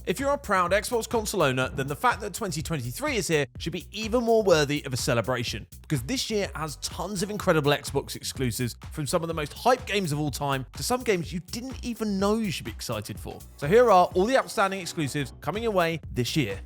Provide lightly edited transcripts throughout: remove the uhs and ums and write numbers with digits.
If you're a proud Xbox console owner, then the fact that 2023 is here should be even more worthy of a celebration, because this year has tons of incredible Xbox exclusives, from some of the most hyped games of all time to some games you didn't even know you should be excited for. So here are all the outstanding exclusives coming your way this year.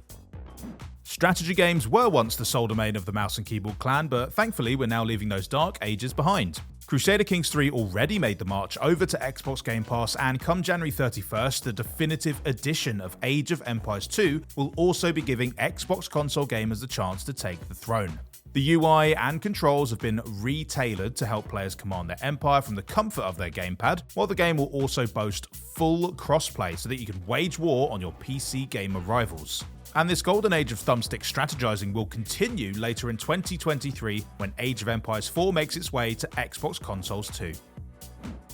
Strategy games were once the sole domain of the mouse and keyboard clan, but thankfully we're now leaving those dark ages behind. Crusader Kings 3 already made the march over to Xbox Game Pass, and come January 31st, the definitive edition of Age of Empires 2 will also be giving Xbox console gamers the chance to take the throne. The UI and controls have been re-tailored to help players command their empire from the comfort of their gamepad, while the game will also boast full crossplay so that you can wage war on your PC gamer rivals. And this golden age of thumbstick strategizing will continue later in 2023 when Age of Empires 4 makes its way to Xbox consoles too.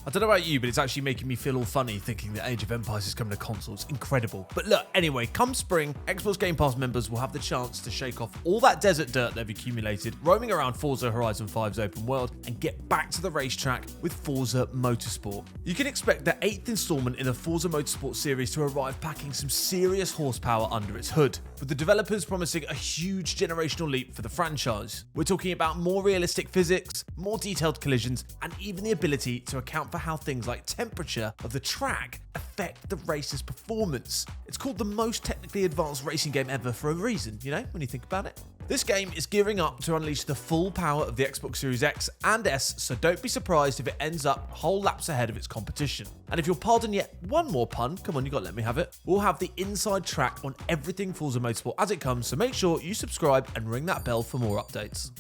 I don't know about you, but it's actually making me feel all funny thinking that Age of Empires is coming to consoles. Incredible. But look, anyway, come spring, Xbox Game Pass members will have the chance to shake off all that desert dirt they've accumulated roaming around Forza Horizon 5's open world and get back to the racetrack with Forza Motorsport. You can expect the 8th installment in the Forza Motorsport series to arrive packing some serious horsepower under its hood, with the developers promising a huge generational leap for the franchise. We're talking about more realistic physics, more detailed collisions, and even the ability to account for how things like temperature of the track affect the race's performance. It's called the most technically advanced racing game ever for a reason, you know, when you think about it. This game is gearing up to unleash the full power of the Xbox Series X and S, so don't be surprised if it ends up whole laps ahead of its competition. And if you'll pardon yet one more pun, come on, you gotta let me have it, we'll have the inside track on everything Forza Motorsport as it comes, so make sure you subscribe and ring that bell for more updates.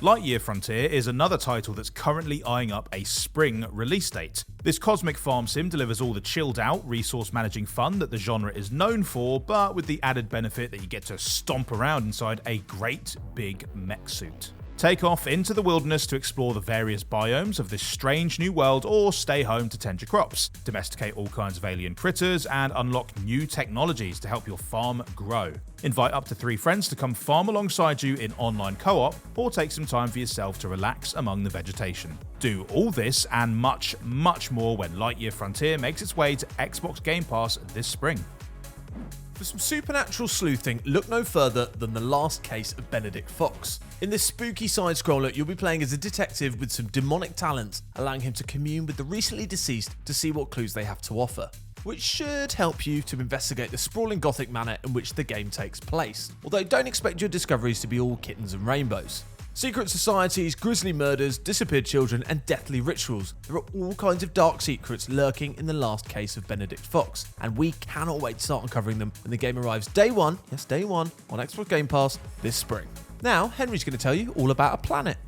Lightyear Frontier is another title that's currently eyeing up a spring release date. This cosmic farm sim delivers all the chilled out, resource managing fun that the genre is known for, but with the added benefit that you get to stomp around inside a great big mech suit. Take off into the wilderness to explore the various biomes of this strange new world, or stay home to tend your crops, domesticate all kinds of alien critters, and unlock new technologies to help your farm grow. Invite up to 3 friends to come farm alongside you in online co-op, or take some time for yourself to relax among the vegetation. Do all this and much, much more when Lightyear Frontier makes its way to Xbox Game Pass this spring. For some supernatural sleuthing, look no further than The Last Case of Benedict Fox. In this spooky side-scroller, you'll be playing as a detective with some demonic talents, allowing him to commune with the recently deceased to see what clues they have to offer, which should help you to investigate the sprawling gothic manor in which the game takes place. Although don't expect your discoveries to be all kittens and rainbows. Secret societies, grisly murders, disappeared children, and deathly rituals. There are all kinds of dark secrets lurking in The Last Case of Benedict Fox, and we cannot wait to start uncovering them when the game arrives day one, yes day one, on Xbox Game Pass this spring. Now, Henry's going to tell you all about a planet.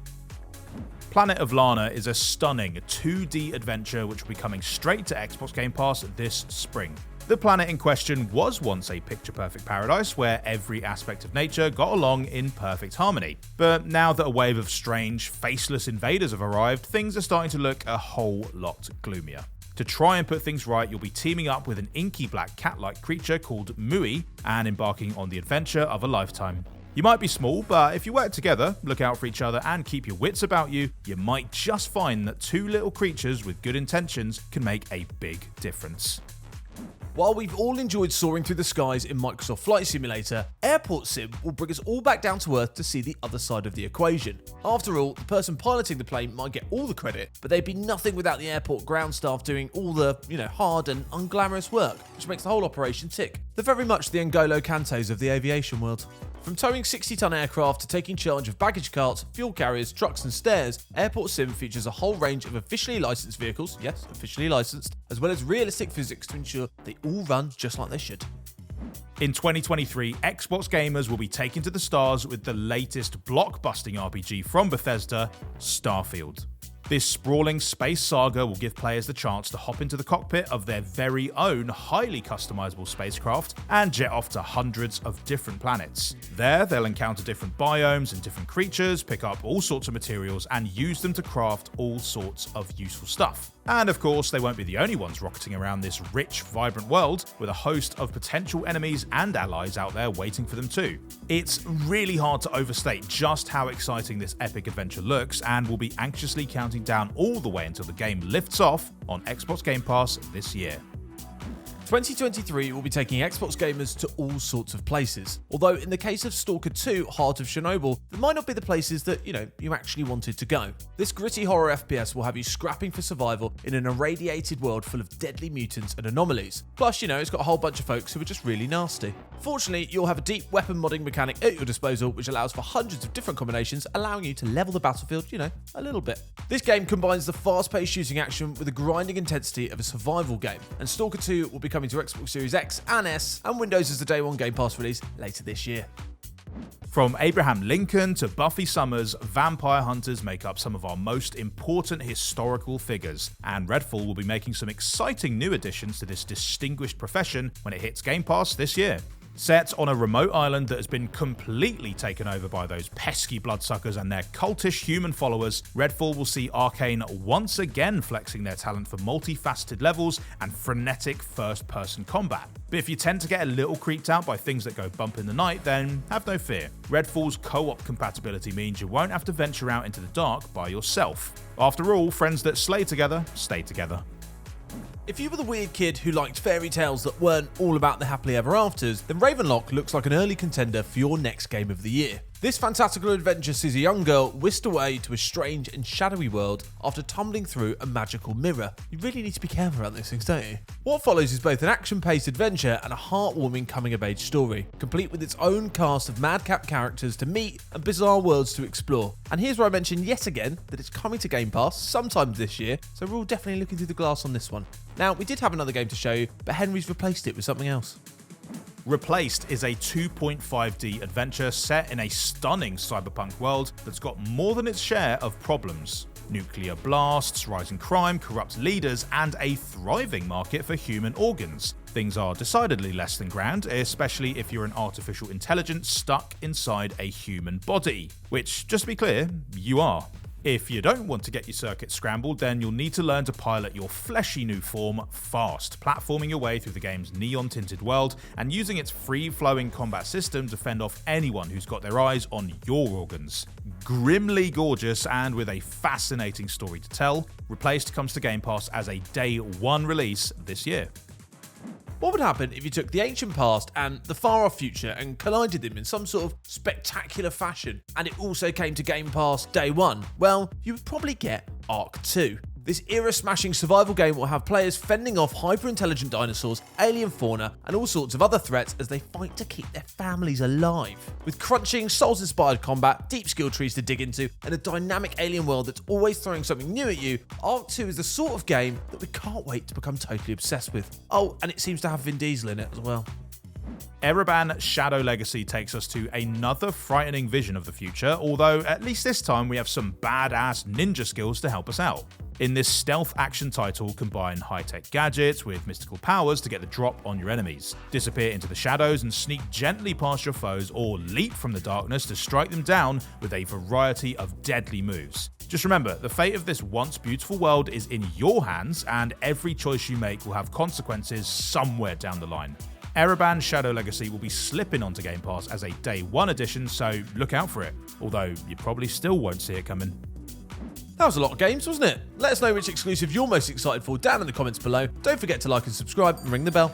Planet of Lana is a stunning 2D adventure which will be coming straight to Xbox Game Pass this spring. The planet in question was once a picture-perfect paradise where every aspect of nature got along in perfect harmony. But now that a wave of strange, faceless invaders have arrived, things are starting to look a whole lot gloomier. To try and put things right, you'll be teaming up with an inky black cat-like creature called Mui and embarking on the adventure of a lifetime. You might be small, but if you work together, look out for each other, and keep your wits about you, you might just find that 2 little creatures with good intentions can make a big difference. While we've all enjoyed soaring through the skies in Microsoft Flight Simulator, Airport Sim will bring us all back down to Earth to see the other side of the equation. After all, the person piloting the plane might get all the credit, but they'd be nothing without the airport ground staff doing all the, hard and unglamorous work, which makes the whole operation tick. They're very much the N'Golo Kantés of the aviation world. From towing 60-ton aircraft to taking charge of baggage carts, fuel carriers, trucks and stairs, Airport Sim features a whole range of officially licensed vehicles, yes, officially licensed, as well as realistic physics to ensure they all run just like they should. In 2023, Xbox gamers will be taken to the stars with the latest blockbusting RPG from Bethesda, Starfield. This sprawling space saga will give players the chance to hop into the cockpit of their very own highly customizable spacecraft and jet off to hundreds of different planets. There, they'll encounter different biomes and different creatures, pick up all sorts of materials, and use them to craft all sorts of useful stuff. And of course, they won't be the only ones rocketing around this rich, vibrant world, with a host of potential enemies and allies out there waiting for them too. It's really hard to overstate just how exciting this epic adventure looks, and we'll be anxiously counting down all the way until the game lifts off on Xbox Game Pass this year. 2023 will be taking Xbox gamers to all sorts of places. Although in the case of Stalker 2 Heart of Chernobyl, there might not be the places that, you actually wanted to go. This gritty horror FPS will have you scrapping for survival in an irradiated world full of deadly mutants and anomalies. Plus, it's got a whole bunch of folks who are just really nasty. Fortunately, you'll have a deep weapon modding mechanic at your disposal, which allows for hundreds of different combinations, allowing you to level the battlefield, a little bit. This game combines the fast-paced shooting action with the grinding intensity of a survival game, and Stalker 2 will be coming to Xbox Series X and S and Windows as the day one Game Pass release later this year. From Abraham Lincoln to Buffy Summers, vampire hunters make up some of our most important historical figures, and Redfall will be making some exciting new additions to this distinguished profession when it hits Game Pass this year. Set on a remote island that has been completely taken over by those pesky bloodsuckers and their cultish human followers, Redfall will see Arcane once again flexing their talent for multifaceted levels and frenetic first-person combat. But if you tend to get a little creeped out by things that go bump in the night, then have no fear. Redfall's co-op compatibility means you won't have to venture out into the dark by yourself. After all, friends that slay together, stay together. If you were the weird kid who liked fairy tales that weren't all about the happily ever afters, then Ravenlock looks like an early contender for your next game of the year. This fantastical adventure sees a young girl whisked away to a strange and shadowy world after tumbling through a magical mirror. You really need to be careful around these things, don't you? What follows is both an action-paced adventure and a heartwarming coming-of-age story, complete with its own cast of madcap characters to meet and bizarre worlds to explore. And here's where I mention yet again that it's coming to Game Pass sometime this year, so we're all definitely looking through the glass on this one. Now, we did have another game to show you, but Henry's replaced it with something else. Replaced is a 2.5D adventure set in a stunning cyberpunk world that's got more than its share of problems. Nuclear blasts, rising crime, corrupt leaders, and a thriving market for human organs. Things are decidedly less than grand, especially if you're an artificial intelligence stuck inside a human body. Which, just to be clear, you are. If you don't want to get your circuit scrambled, then you'll need to learn to pilot your fleshy new form fast, platforming your way through the game's neon-tinted world and using its free-flowing combat system to fend off anyone who's got their eyes on your organs. Grimly gorgeous and with a fascinating story to tell, Replaced comes to Game Pass as a day one release this year. What would happen if you took the ancient past and the far-off future and collided them in some sort of spectacular fashion, and it also came to Game Pass day one? Well, you would probably get Ark 2. This era-smashing survival game will have players fending off hyper-intelligent dinosaurs, alien fauna, and all sorts of other threats as they fight to keep their families alive. With crunching, Souls-inspired combat, deep skill trees to dig into, and a dynamic alien world that's always throwing something new at you, Ark 2 is the sort of game that we can't wait to become totally obsessed with. Oh, and it seems to have Vin Diesel in it as well. Ereban Shadow Legacy takes us to another frightening vision of the future, although at least this time we have some badass ninja skills to help us out. In this stealth action title, combine high-tech gadgets with mystical powers to get the drop on your enemies, disappear into the shadows and sneak gently past your foes, or leap from the darkness to strike them down with a variety of deadly moves. Just remember, the fate of this once beautiful world is in your hands, and every choice you make will have consequences somewhere down the line. Ereban Shadow Legacy will be slipping onto Game Pass as a day one edition, so look out for it, although you probably still won't see it coming. That was a lot of games, wasn't it? Let us know which exclusive you're most excited for down in the comments below. Don't forget to like and subscribe and ring the bell.